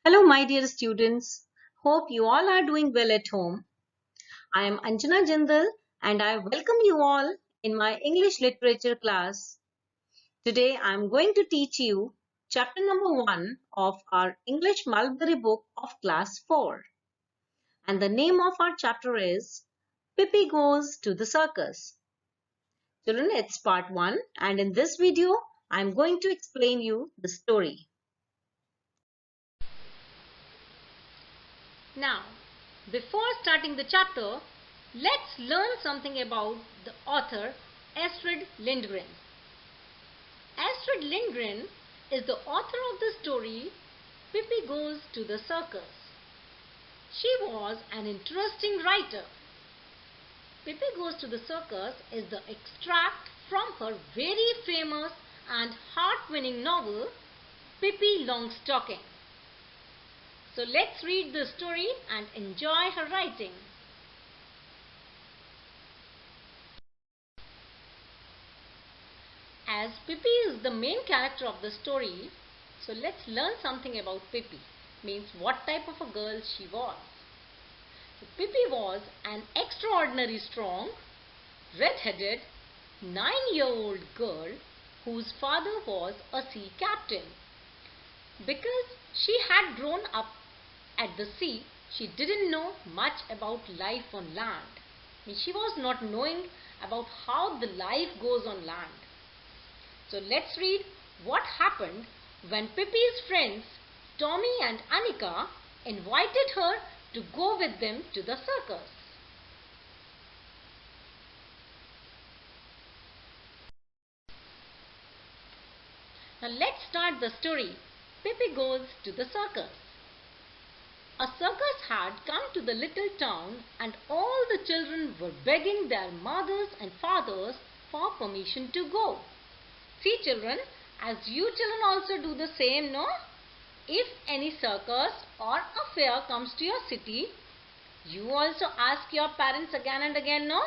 Hello, my dear students. Hope you all are doing well at home. I am Anjana Jindal and I welcome you all in my English literature class. Today I am going to teach you chapter number 1 of our English Mulberry book of class 4. And the name of our chapter is Pippi Goes to the Circus. Children, it's part 1 and in this video I am going to explain you the story. Now, before starting the chapter, let's learn something about the author Astrid Lindgren. Astrid Lindgren is the author of the story Pippi Goes to the Circus. She was an interesting writer. Pippi Goes to the Circus is the extract from her very famous and heart-winning novel Pippi Longstocking. So let's read the story and enjoy her writing. As Pippi is the main character of the story, so let's learn something about Pippi. Means what type of a girl she was. So Pippi was an extraordinary strong, red-headed, 9-year-old girl whose father was a sea captain. Because she had grown up at the sea, she didn't know much about life on land. She was not knowing about how the life goes on land. So let's read what happened when Pippi's friends Tommy and Annika invited her to go with them to the circus. Now let's start the story. Pippi Goes to the Circus. A circus had come to the little town and all the children were begging their mothers and fathers for permission to go. See children, as you children also do the same, no? If any circus or a fair comes to your city, you also ask your parents again and again, no?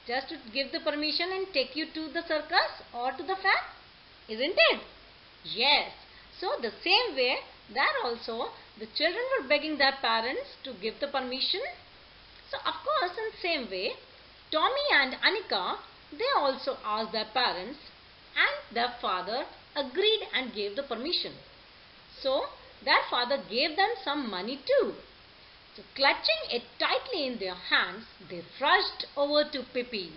Just to give the permission and take you to the circus or to the fair. Isn't it? Yes. So the same way, there also the children were begging their parents to give the permission. So of course in same way, Tommy and Annika, they also asked their parents and their father agreed and gave the permission. So their father gave them some money too. So clutching it tightly in their hands, they rushed over to Pippi's.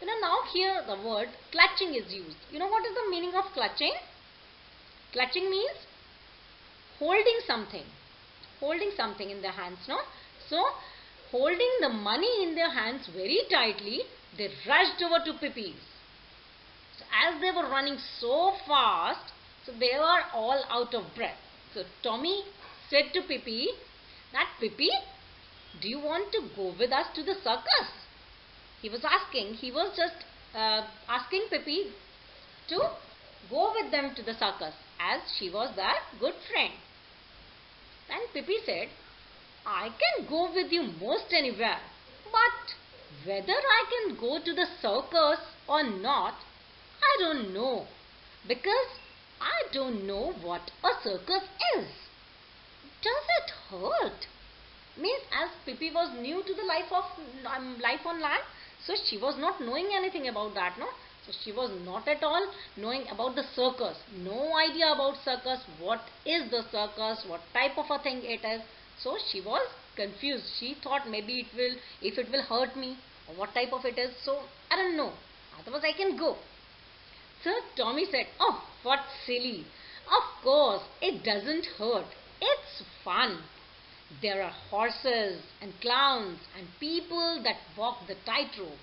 Now here the word clutching is used. You know what is the meaning of clutching? Clutching means holding something in their hands, no? So holding the money in their hands very tightly, they rushed over to Pippi's. So as they were running so fast, so they were all out of breath. So Tommy said to Pippi that, Pippi, do you want to go with us to the circus? He was just asking Pippi to go with them to the circus as she was their good friend. Then Pippi said, I can go with you most anywhere, but whether I can go to the circus or not, I don't know, because I don't know what a circus is. Does it hurt? Means as Pippi was new to the life on land, so she was not knowing anything about that, no? So she was not at all knowing about the circus. No idea about circus. What is the circus? What type of a thing it is? So she was confused. She thought maybe if it will hurt me, or what type of it is. So I don't know. Otherwise I can go. So Tommy said, oh, what silly. Of course, it doesn't hurt. It's fun. There are horses and clowns and people that walk the tightrope.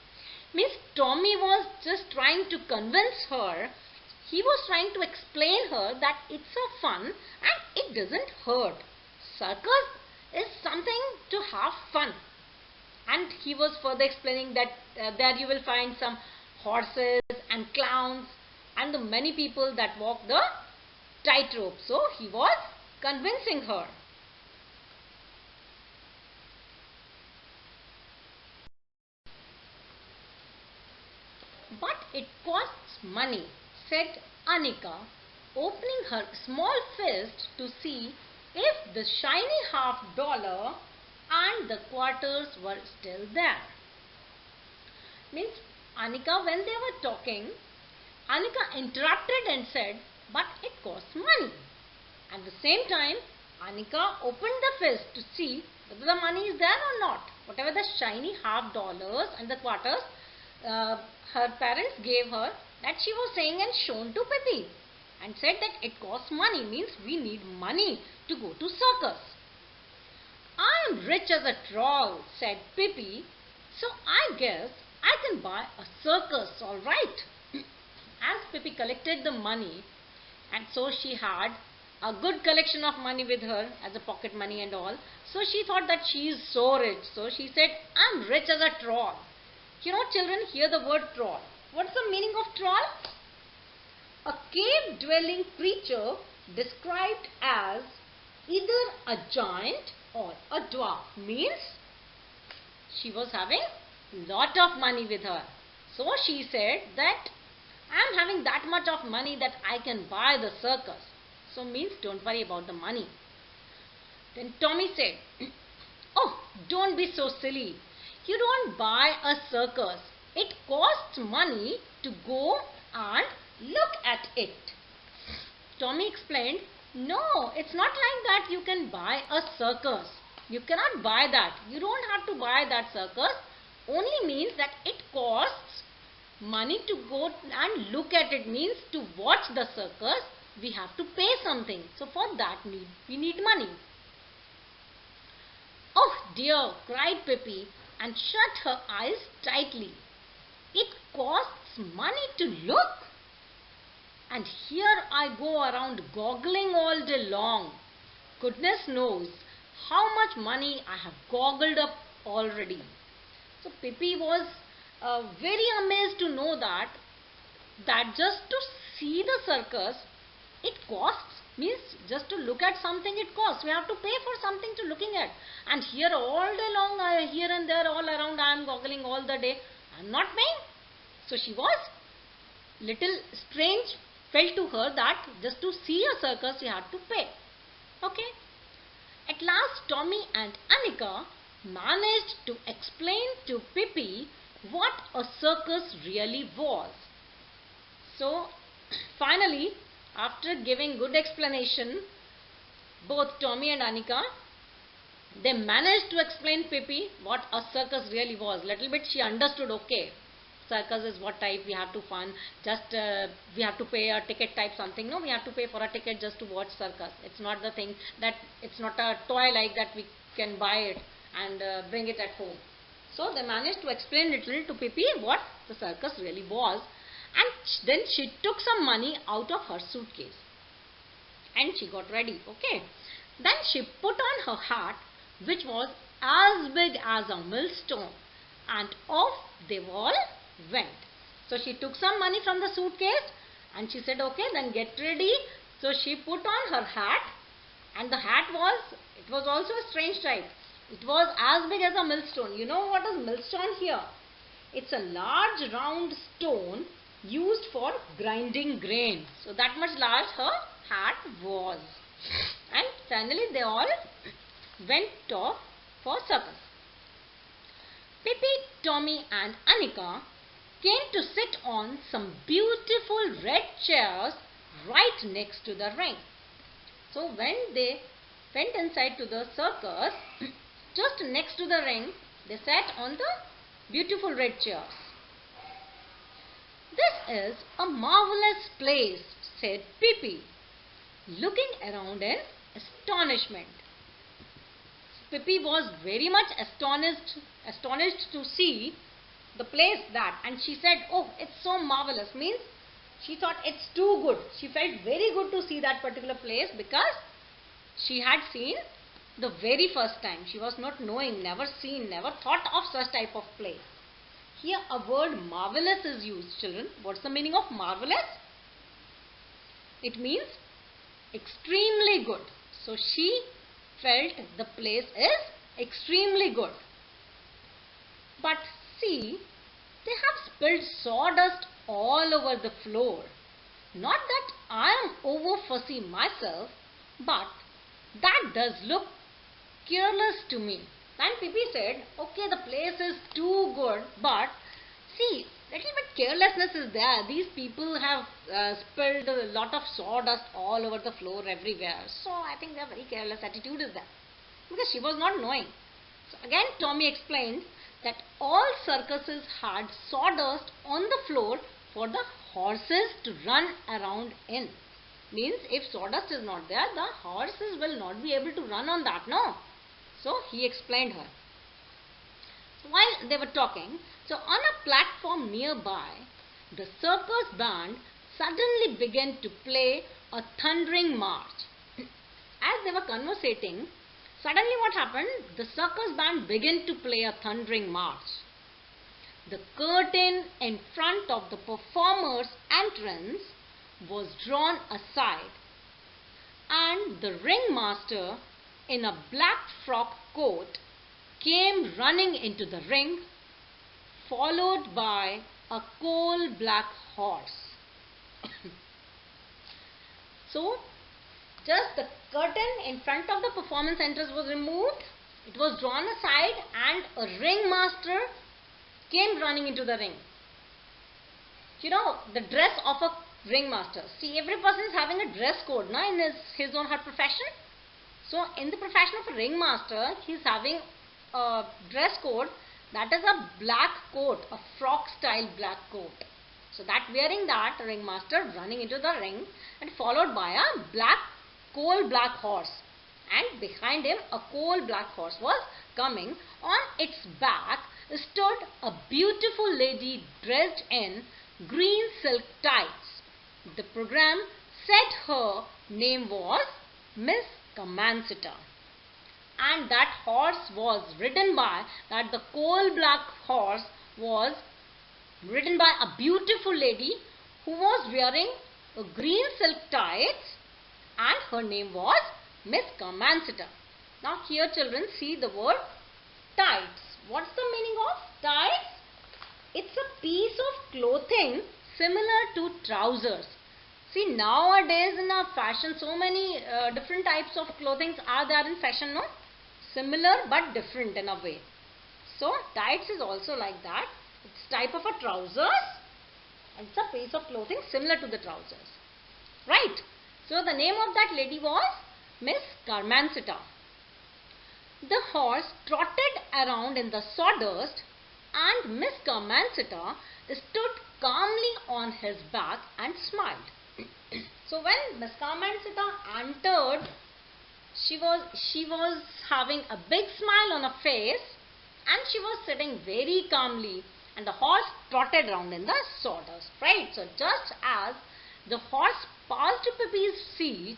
Means Tommy was just trying to convince her. He was trying to explain her that it's a fun and it doesn't hurt. Circus is something to have fun. And he was further explaining that there you will find some horses and clowns and the many people that walk the tightrope. So he was convincing her. But it costs money, said Annika, opening her small fist to see if the shiny $half and the quarters were still there. Means Anika, when they were talking, Anika interrupted and said, but it costs money. At the same time, Anika opened the fist to see whether the money is there or not. Whatever the shiny $half and the quarters her parents gave her, that she was saying and shown to Pippi, and said that it costs money, means we need money to go to circus. I am rich as a troll, said Pippi, so I guess I can buy a circus, all right. As Pippi collected the money, and so she had a good collection of money with her as a pocket money and all, so she thought that she is so rich. So she said, I'm rich as a troll. You know, children, hear the word troll. What's the meaning of troll? A cave-dwelling creature described as either a giant or a dwarf. Means she was having lot of money with her. So she said that I am having that much of money that I can buy the circus. So means don't worry about the money. Then Tommy said, oh, don't be so silly. You don't buy a circus. It costs money to go and look at it. Tommy explained, no, it's not like that you can buy a circus. You cannot buy that. You don't have to buy that circus. Only means that it costs money to go and look at it, means to watch the circus. We have to pay something. So for that we need money. Oh dear, cried Pippi and shut her eyes tightly. It costs money to look. And here I go around goggling all day long. Goodness knows how much money I have goggled up already. So Pippi was very amazed to know that just to see the circus, it costs, means just to look at something it costs. We have to pay for something to looking at. And here all day long, here and there, all around, I am goggling all the day. I am not paying. So she was little strange, felt to her that just to see a circus you had to pay. Okay. At last Tommy and Anika managed to explain to Pippi what a circus really was. So finally, after giving good explanation, both Tommy and Anika, they managed to explain Pippi what a circus really was. Little bit she understood, okay, circus is what type, we have to fun, just we have to pay a ticket type something. No, we have to pay for a ticket just to watch circus. It's not the thing that, it's not a toy like that we can buy it and bring it at home. So they managed to explain little to Pippi what the circus really was. And then she took some money out of her suitcase and she got ready. Okay. Then she put on her hat, which was as big as a millstone, and off they all went. So she took some money from the suitcase and she said, okay, then get ready. So she put on her hat, and the hat was, it was also a strange type. It was as big as a millstone. You know what is millstone here? It's a large round stone used for grinding grain. So that much large her hat was. And finally they all went off for circus. Pippi, Tommy and Anika came to sit on some beautiful red chairs right next to the ring. So when they went inside to the circus, just next to the ring, they sat on the beautiful red chairs. This is a marvelous place, said Pippi, looking around in astonishment. Pippi was very much astonished to see the place that, and she said, oh, it's so marvelous, means she thought it's too good. She felt very good to see that particular place because she had seen the very first time. She was not knowing, never seen, never thought of such type of place. Here a word marvelous is used, children. What's the meaning of marvelous? It means extremely good. So she felt the place is extremely good. But see, they have spilled sawdust all over the floor. Not that I am over fussy myself, but that that does look careless to me. And Pippi said, okay, the place is too good, but see, little bit carelessness is there. These people have spilled a lot of sawdust all over the floor everywhere. So I think their very careless attitude is there. Because she was not knowing. So again Tommy explained that all circuses had sawdust on the floor for the horses to run around in. Means if sawdust is not there, the horses will not be able to run on that, no? So he explained her. While they were talking, so on a platform nearby, the circus band suddenly began to play a thundering march. As they were conversating, suddenly what happened? The circus band began to play a thundering march. The curtain in front of the performer's entrance was drawn aside, and the ringmaster in a black frock coat came running into the ring, followed by a coal-black horse. So, just the curtain in front of the performance entrance was removed, it was drawn aside, and a ringmaster came running into the ring. You know, the dress of a ringmaster. See, every person is having a dress code in his or her profession. So, in the profession of a ringmaster, he is having a dress code that is a black coat, a frock style black coat. So, that wearing that ringmaster running into the ring and followed by a coal black horse, and behind him a coal black horse was coming. On its back stood a beautiful lady dressed in green silk tights. The program said her name was Miss Carmencita, and that horse was ridden by, that the coal black horse was ridden by a beautiful lady who was wearing a green silk tights, and her name was Miss Carmencita. Now here children, see the word tights. What's the meaning of tights? It's a piece of clothing similar to trousers. See, nowadays in our fashion, so many different types of clothing are there in fashion, no? Similar but different in a way. So, tights is also like that. It's type of a trousers. It's a piece of clothing similar to the trousers. Right. So, the name of that lady was Miss Carmencita. The horse trotted around in the sawdust, and Miss Carmencita stood calmly on his back and smiled. So when Miss Carmencita entered, she was having a big smile on her face, and she was sitting very calmly, and the horse trotted around in the sawdust. Right? So just as the horse passed Pippi's seat,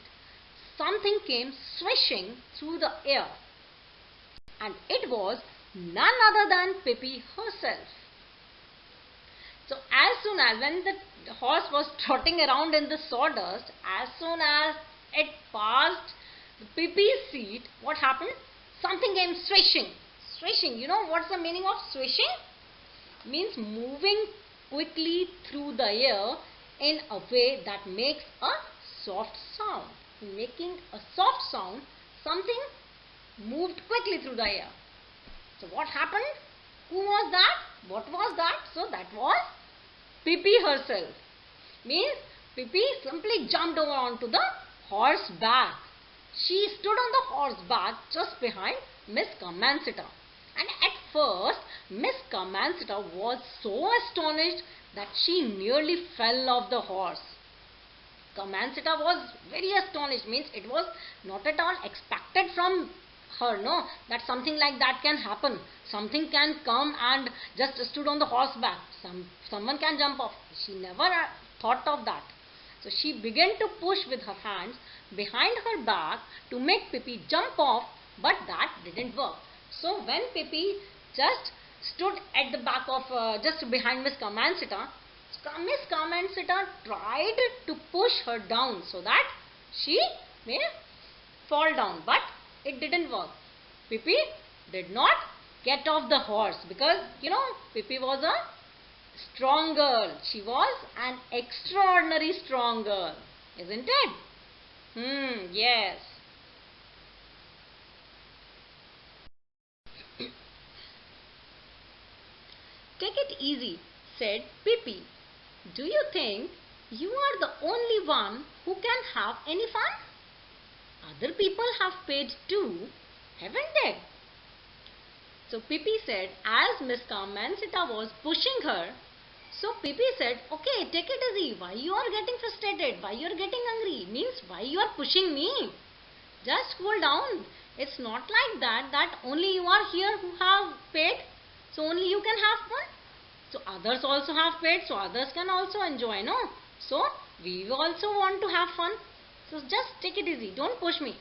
something came swishing through the air, and it was none other than Pippi herself. So as soon as when the horse was trotting around in the sawdust, as soon as it passed Pippi's seat, what happened? Something came swishing. Swishing, you know what's the meaning of swishing? Means moving quickly through the air in a way that makes a soft sound. Making a soft sound, something moved quickly through the air. So what happened? Who was that? What was that? So that was Pippi herself. Means Pippi simply jumped over onto the horse back. She stood on the horse back just behind Miss Carmencita. And at first, Miss Carmencita was so astonished that she nearly fell off the horse. Carmencita was very astonished. Means it was not at all expected from her, no, that something like that can happen. Something can come and just stood on the horse back. Someone can jump off. She never thought of that. So she began to push with her hands behind her back to make Pippi jump off, but that didn't work. So when Pippi just stood at the back of, just behind Miss Carmencita, Miss Carmencita tried to push her down so that she may fall down, but it didn't work. Pippi did not get off the horse because, you know, Pippi was a strong girl. She was an extraordinary strong girl, isn't it? Yes. it easy, said Pippi. Do you think you are the only one who can have any fun? Other people have paid too, haven't they? So Pippi said, as Miss Carmencita was pushing her, so Pippi said, okay, take it easy. Why you are getting frustrated? Why you are getting angry? Means why you are pushing me? Just cool down. It's not like that only you are here who have paid, so only you can have fun. So others also have paid, so others can also enjoy, no? So we also want to have fun. So just take it easy. Don't push me.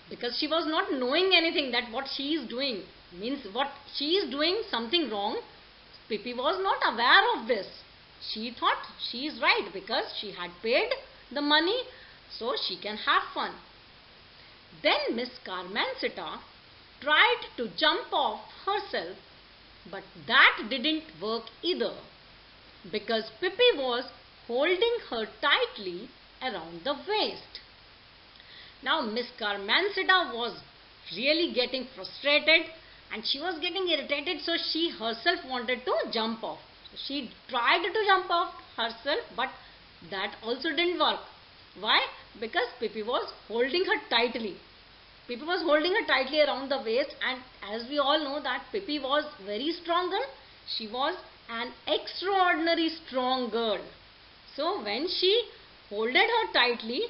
Because she was not knowing anything that what she is doing means what she is doing something wrong. Pippi was not aware of this. She thought she is right because she had paid the money, so she can have fun. Then Miss Carmencita tried to jump off herself, but that didn't work either because Pippi was holding her tightly around the waist. Now Miss Carmencita was really getting frustrated and she was getting irritated, so she herself wanted to jump off. So she tried to jump off herself, but that also didn't work. Why? Because Pippi was holding her tightly. Pippi was holding her tightly around the waist, and as we all know that Pippi was very strong girl. She was an extraordinary strong girl. So when she holded her tightly,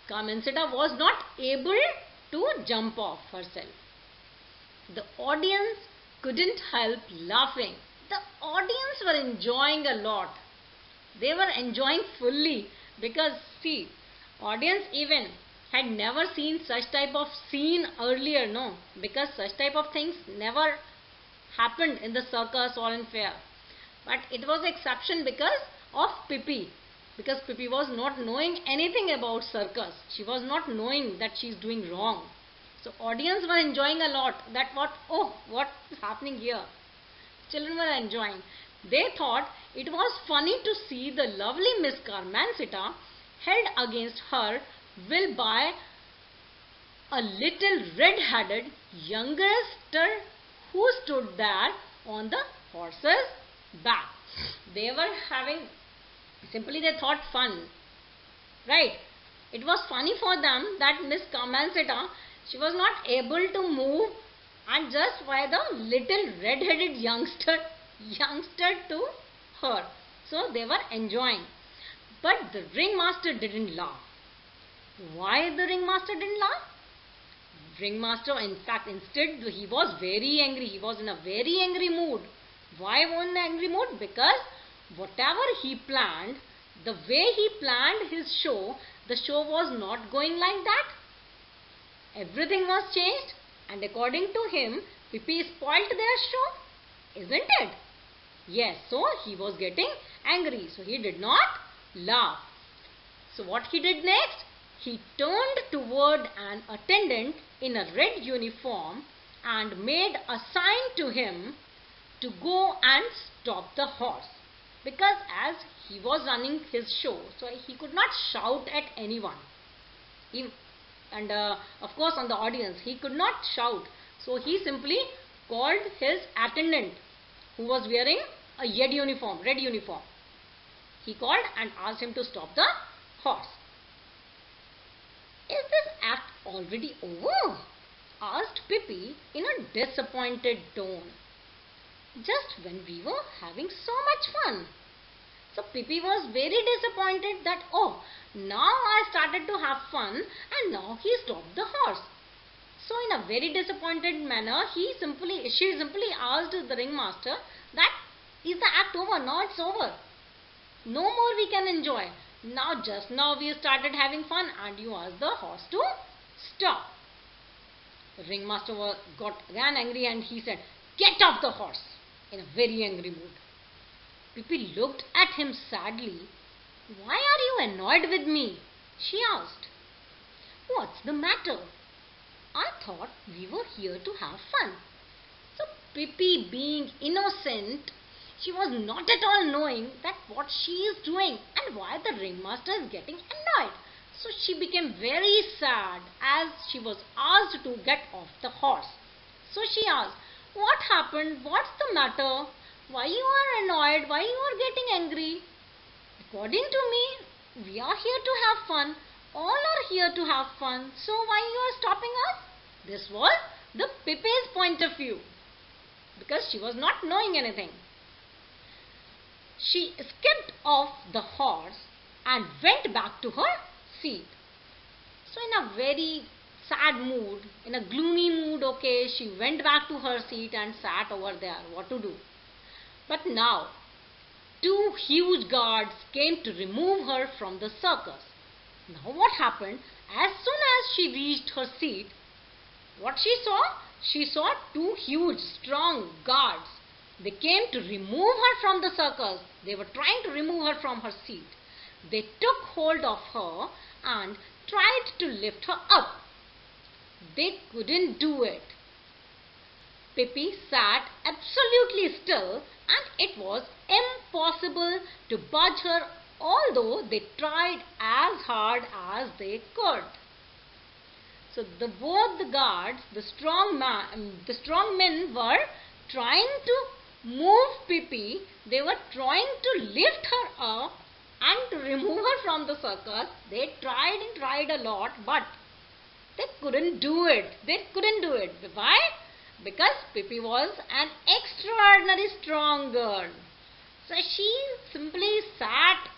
Carmencita was not able to jump off herself. The audience couldn't help laughing. The audience were enjoying a lot. They were enjoying fully because see, audience even had never seen such type of scene earlier, no? Because such type of things never happened in the circus or in fair. But it was exception because of Pippi. Because Pippi was not knowing anything about circus. She was not knowing that she is doing wrong. So audience were enjoying a lot. That what is happening here? Children were enjoying. They thought it was funny to see the lovely Miss Carmencita held against her will by a little red-headed youngster who stood there on the horse's back. They were having, simply they thought fun, right? It was funny for them that Miss Carmencita, she was not able to move, and just by the little red-headed youngster to her. So they were enjoying. But the ringmaster didn't laugh. Why the ringmaster didn't laugh? Ringmaster, in fact, instead he was very angry. He was in a very angry mood. Why was in an angry mood? Because whatever he planned, the way he planned his show, the show was not going like that. Everything was changed, and according to him, Pippi spoilt their show, isn't it? Yes, so he was getting angry, so he did not laugh. So what he did next? He turned toward an attendant in a red uniform and made a sign to him to go and stop the horse. Because as he was running his show, so he could not shout at anyone. And of course on the audience, he could not shout. So he simply called his attendant who was wearing a red uniform. He called and asked him to stop the horse. Is this act already over? Asked Pippi in a disappointed tone. Just when we were having so much fun. So Pippi was very disappointed that now I started to have fun and now he stopped the horse. So in a very disappointed manner, she simply asked the ringmaster that is the act over? Now it's over. No more we can enjoy. Just now we started having fun and you asked the horse to stop. The ringmaster got again angry and he said, "Get off the horse," in a very angry mood. Pippi looked at him sadly. "Why are you annoyed with me?" she asked. "What's the matter? I thought we were here to have fun." So Pippi, being innocent, she was not at all knowing that what she is doing and why the ringmaster is getting annoyed. So she became very sad as she was asked to get off the horse. So she asked, "What happened? What's the matter? Why you are annoyed? Why you are getting angry? According to me, we are here to have fun. All are here to have fun. So why you are stopping us? This was the Pippi's point of view, because she was not knowing anything. She skipped off the horse and went back to her seat. So in a very sad mood, in a gloomy mood, okay, she went back to her seat and sat over there. What to do? But now, two huge guards came to remove her from the circus. Now what happened? As soon as she reached her seat, what she saw? She saw two huge, strong guards. They came to remove her from the circus. They were trying to remove her from her seat. They took hold of her and tried to lift her up. They couldn't do it. Pippi sat absolutely still, and it was impossible to budge her, although they tried as hard as they could. So both the guards, the strong men were trying to move Pippi. They were trying to lift her up and to remove her from the circus. They tried and tried a lot, but they couldn't do it. Why? Because Pippi was an extraordinary strong girl. So she simply sat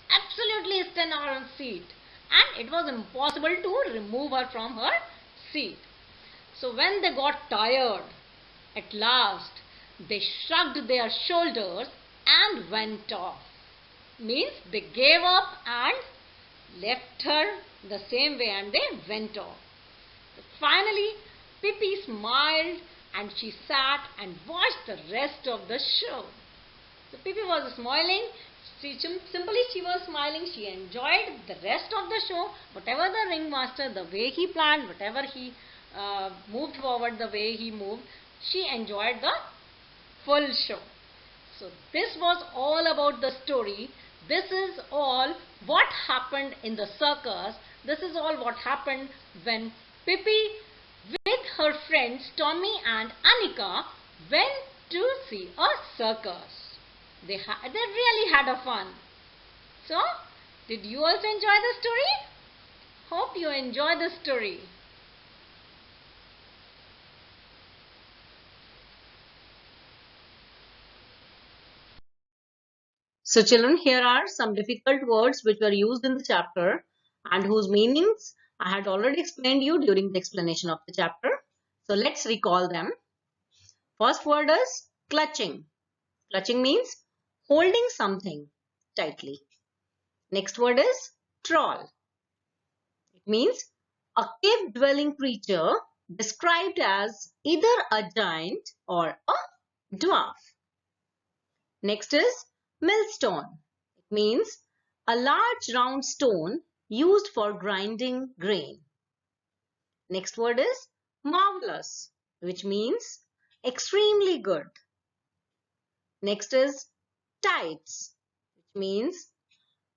absolutely still on her seat, and it was impossible to remove her from her seat. So when they got tired, at last they shrugged their shoulders and went off. Means they gave up and left her the same way, and they went off. Finally, Pippi smiled and she sat and watched the rest of the show. So Pippi was smiling. She was smiling. She enjoyed the rest of the show. Whatever the ringmaster, the way he planned, whatever he moved forward, the way he moved, she enjoyed the full show. So this was all about the story. This is all what happened in the circus. This is all what happened when Pippi with her friends Tommy and Annika went to see a circus. They really had a fun. So, did you also enjoy the story? Hope you enjoy the story. So children, here are some difficult words which were used in the chapter and whose meanings I had already explained you during the explanation of the chapter. So let's recall them. First word is clutching. Clutching means holding something tightly. Next word is troll. It means a cave-dwelling creature described as either a giant or a dwarf. Next is millstone. It means a large round stone used for grinding grain. Next word is marvelous, which means extremely good. Next is tights, which means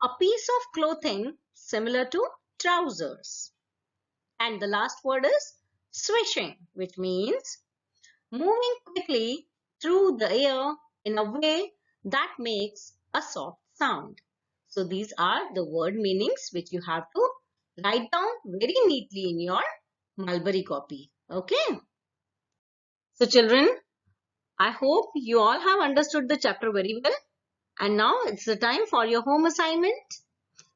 a piece of clothing similar to trousers. And the last word is swishing, which means moving quickly through the air in a way that makes a soft sound. So these are the word meanings which you have to write down very neatly in your Mulberry copy. Okay. So children, I hope you all have understood the chapter very well. And now it's the time for your home assignment.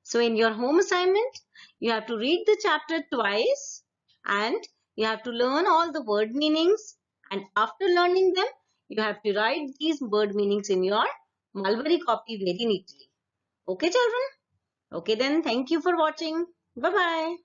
So in your home assignment, you have to read the chapter twice and you have to learn all the word meanings. And after learning them, you have to write these word meanings in your Mulberry copy very neatly. Okay children? Okay then, thank you for watching. Bye-bye.